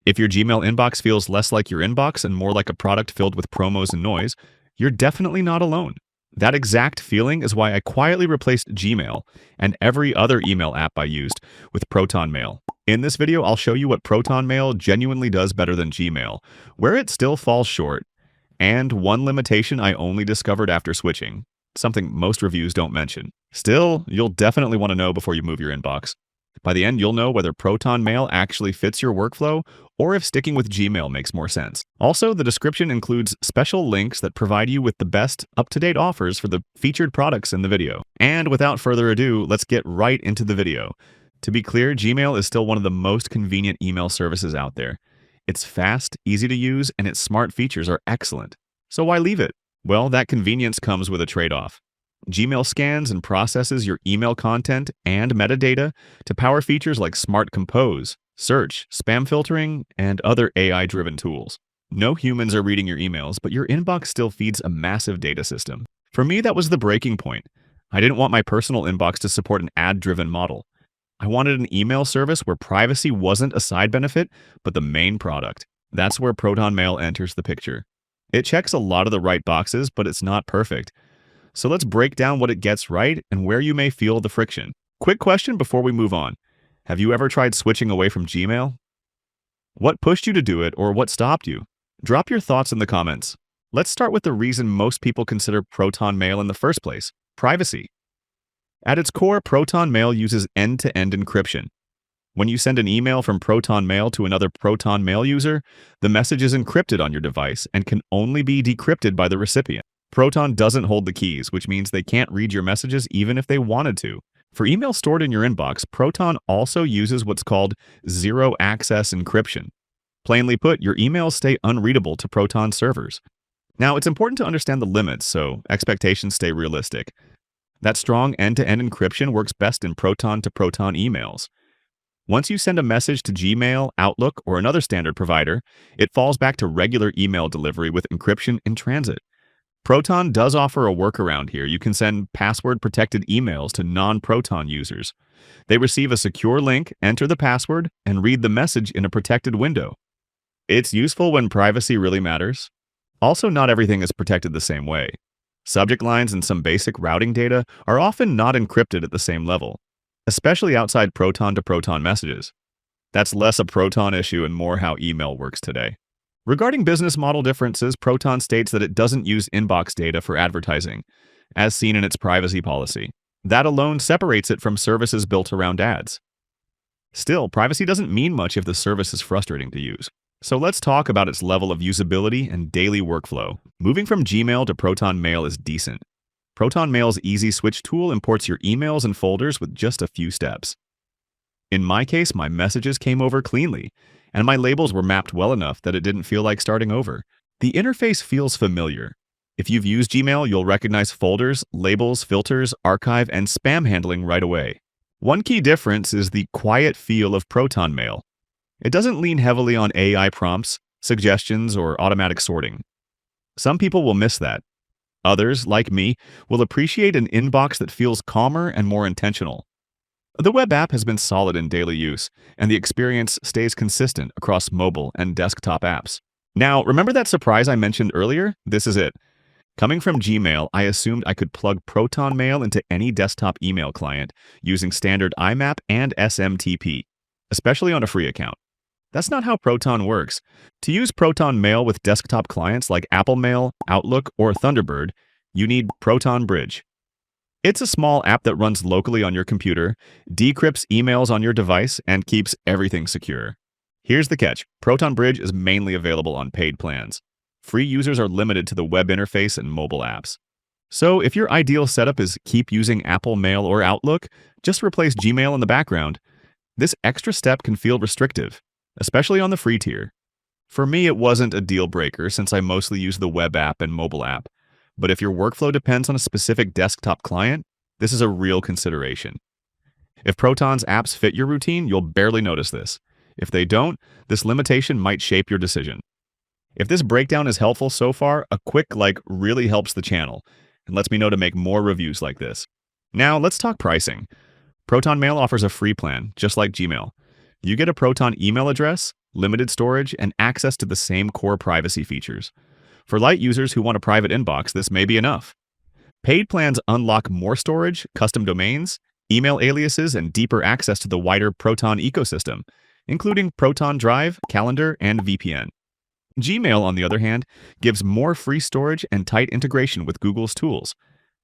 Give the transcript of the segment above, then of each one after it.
If your Gmail inbox feels less like your inbox and more like a product filled with promos and noise, you're definitely not alone. That exact feeling is why I quietly replaced Gmail and every other email app I used with Proton Mail. In this video, I'll show you what Proton Mail genuinely does better than Gmail, where it still falls short, and one limitation I only discovered after switching, something most reviews don't mention. Still, you'll definitely want to know before you move your inbox. By the end, you'll know whether Proton Mail actually fits your workflow or if sticking with Gmail makes more sense. Also, the description includes special links that provide you with the best up-to-date offers for the featured products in the video. And without further ado, let's get right into the video. To be clear, Gmail is still one of the most convenient email services out there. It's fast, easy to use, and its smart features are excellent. So why leave it? Well, that convenience comes with a trade-off. Gmail scans and processes your email content and metadata to power features like Smart Compose, search, spam filtering, and other AI-driven tools. No humans are reading your emails, but your inbox still feeds a massive data system. For me, that was the breaking point. I didn't want my personal inbox to support an ad-driven model. I wanted an email service where privacy wasn't a side benefit, but the main product. That's where Proton Mail enters the picture. It checks a lot of the right boxes, but it's not perfect. So let's break down what it gets right and where you may feel the friction. Quick question before we move on. Have you ever tried switching away from Gmail? What pushed you to do it, or what stopped you? Drop your thoughts in the comments. Let's start with the reason most people consider Proton Mail in the first place: privacy. At its core, Proton Mail uses end-to-end encryption. When you send an email from Proton Mail to another Proton Mail user, the message is encrypted on your device and can only be decrypted by the recipient. Proton doesn't hold the keys, which means they can't read your messages even if they wanted to. For email stored in your inbox, Proton also uses what's called zero-access encryption. Plainly put, your emails stay unreadable to Proton servers. Now, it's important to understand the limits, so expectations stay realistic. That strong end-to-end encryption works best in Proton-to-Proton emails. Once you send a message to Gmail, Outlook, or another standard provider, it falls back to regular email delivery with encryption in transit. Proton does offer a workaround here. You can send password-protected emails to non-Proton users. They receive a secure link, enter the password, and read the message in a protected window. It's useful when privacy really matters. Also, not everything is protected the same way. Subject lines and some basic routing data are often not encrypted at the same level, especially outside Proton-to-Proton messages. That's less a Proton issue and more how email works today. Regarding business model differences, Proton states that it doesn't use inbox data for advertising, as seen in its privacy policy. That alone separates it from services built around ads. Still, privacy doesn't mean much if the service is frustrating to use. So let's talk about its level of usability and daily workflow. Moving from Gmail to Proton Mail is decent. Proton Mail's easy switch tool imports your emails and folders with just a few steps. In my case, my messages came over cleanly, and my labels were mapped well enough that it didn't feel like starting over. The interface feels familiar. If you've used Gmail, you'll recognize folders, labels, filters, archive, and spam handling right away. One key difference is the quiet feel of Proton Mail. It doesn't lean heavily on AI prompts, suggestions, or automatic sorting. Some people will miss that. Others, like me, will appreciate an inbox that feels calmer and more intentional. The web app has been solid in daily use, and the experience stays consistent across mobile and desktop apps. Now, remember that surprise I mentioned earlier? This is it. Coming from Gmail, I assumed I could plug Proton Mail into any desktop email client using standard IMAP and SMTP, especially on a free account. That's not how Proton works. To use Proton Mail with desktop clients like Apple Mail, Outlook, or Thunderbird, you need Proton Bridge. It's a small app that runs locally on your computer, decrypts emails on your device, and keeps everything secure. Here's the catch. Proton Bridge is mainly available on paid plans. Free users are limited to the web interface and mobile apps. So if your ideal setup is keep using Apple Mail or Outlook, just replace Gmail in the background. This extra step can feel restrictive, especially on the free tier. For me, it wasn't a deal breaker since I mostly use the web app and mobile app. But if your workflow depends on a specific desktop client, this is a real consideration. If Proton's apps fit your routine, you'll barely notice this. If they don't, this limitation might shape your decision. If this breakdown is helpful so far, a quick like really helps the channel and lets me know to make more reviews like this. Now, let's talk pricing. Proton Mail offers a free plan, just like Gmail. You get a Proton email address, limited storage, and access to the same core privacy features. For light users who want a private inbox, this may be enough. Paid plans unlock more storage, custom domains, email aliases, and deeper access to the wider Proton ecosystem, including Proton Drive, Calendar, and VPN. Gmail, on the other hand, gives more free storage and tight integration with Google's tools,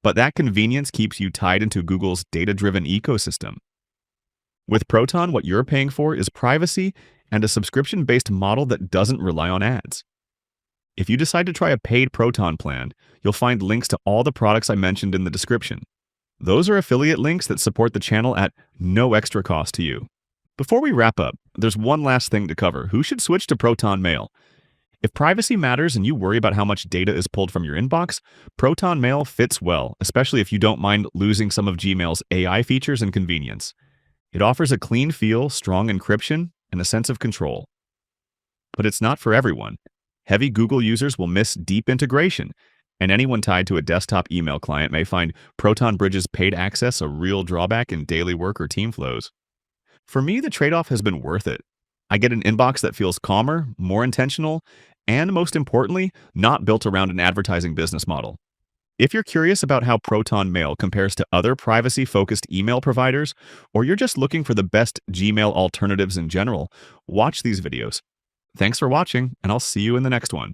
but that convenience keeps you tied into Google's data-driven ecosystem. With Proton, what you're paying for is privacy and a subscription-based model that doesn't rely on ads. If you decide to try a paid Proton plan, you'll find links to all the products I mentioned in the description. Those are affiliate links that support the channel at no extra cost to you. Before we wrap up, there's one last thing to cover. Who should switch to Proton Mail? If privacy matters and you worry about how much data is pulled from your inbox, Proton Mail fits well, especially if you don't mind losing some of Gmail's AI features and convenience. It offers a clean feel, strong encryption, and a sense of control. But it's not for everyone. Heavy Google users will miss deep integration, and anyone tied to a desktop email client may find Proton Bridge's paid access a real drawback in daily work or team flows. For me, the trade-off has been worth it. I get an inbox that feels calmer, more intentional, and most importantly, not built around an advertising business model. If you're curious about how Proton Mail compares to other privacy-focused email providers, or you're just looking for the best Gmail alternatives in general, watch these videos. Thanks for watching, and I'll see you in the next one.